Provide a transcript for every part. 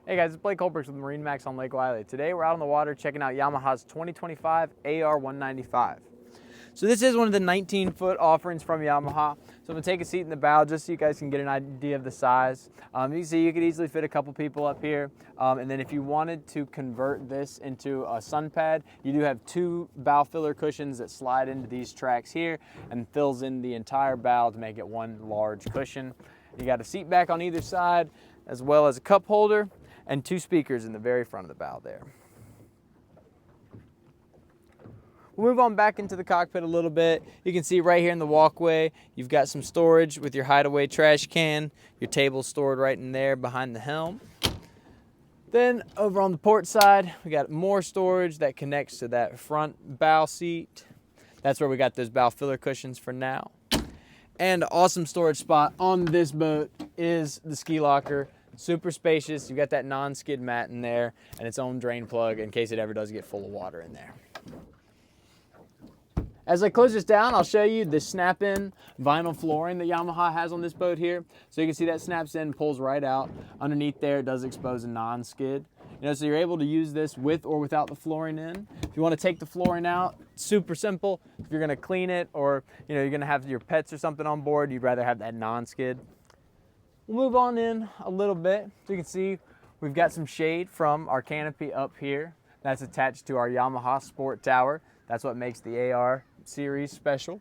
Hey guys, it's Blake Holbrooks with MarineMax on Lake Wylie. Today we're out on the water checking out Yamaha's 2025 AR195. So this is one of the 19-foot offerings from Yamaha. So I'm gonna take a seat in the bow just so you guys can get an idea of the size. You can see you could easily fit a couple people up here. And then if you wanted to convert this into a sun pad, you do have two bow filler cushions that slide into these tracks here and fills in the entire bow to make it one large cushion. You got a seat back on either side, as well as a cup holder and two speakers in the very front of the bow there. We'll move on back into the cockpit a little bit. You can see right here in the walkway, you've got some storage with your hideaway trash can. Your table's stored right in there behind the helm. Then over on the port side, we got more storage that connects to that front bow seat. That's where we got those bow filler cushions for now. And an awesome storage spot on this boat is the ski locker. Super spacious. You've got that non-skid mat in there and its own drain plug in case it ever does get full of water in there. As I close this down, I'll show you the snap-in vinyl flooring that Yamaha has on this boat here. So you can see that snaps in, pulls right out. Underneath there, it does expose a non-skid. So you're able to use this with or without the flooring in. If you want to take the flooring out, super simple. If you're going to clean it or you're going to have your pets or something on board, you'd rather have that non-skid. We'll move on in a little bit. So you can see we've got some shade from our canopy up here. That's attached to our Yamaha Sport Tower. That's what makes the AR series special.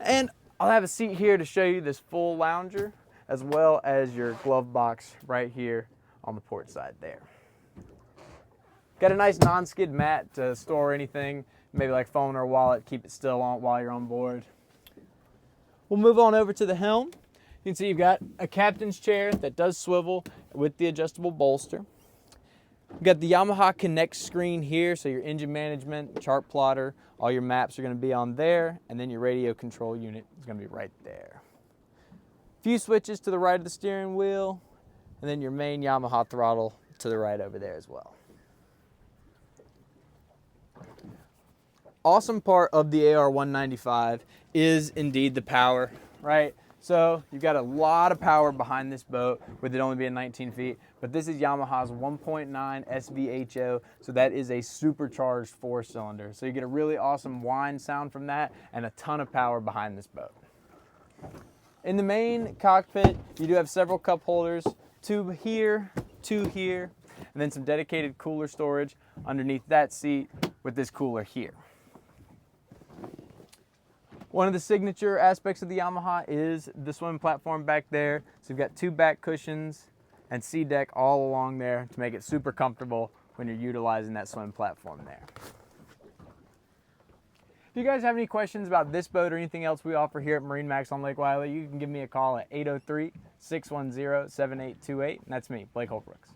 And I'll have a seat here to show you this full lounger, as well as your glove box right here on the port side there. Got a nice non-skid mat to store anything, maybe like phone or wallet, keep it still on while you're on board. We'll move on over to the helm. You can see you've got a captain's chair that does swivel with the adjustable bolster. We've got the Yamaha Connect screen here, so your engine management, chart plotter, all your maps are going to be on there, and then your radio control unit is going to be right there. A few switches to the right of the steering wheel, and then your main Yamaha throttle to the right over there as well. Awesome part of the AR195 is indeed the power, right? So you've got a lot of power behind this boat with it only being 19 feet, but this is Yamaha's 1.9 SVHO, so that is a supercharged 4-cylinder. So you get a really awesome whine sound from that and a ton of power behind this boat. In the main cockpit, you do have several cup holders, two here, and then some dedicated cooler storage underneath that seat with this cooler here. One of the signature aspects of the Yamaha is the swim platform back there. So you've got two back cushions and sea deck all along there to make it super comfortable when you're utilizing that swim platform there. If you guys have any questions about this boat or anything else we offer here at MarineMax on Lake Wylie, you can give me a call at 803-610-7828. And that's me, Blake Holbrooks.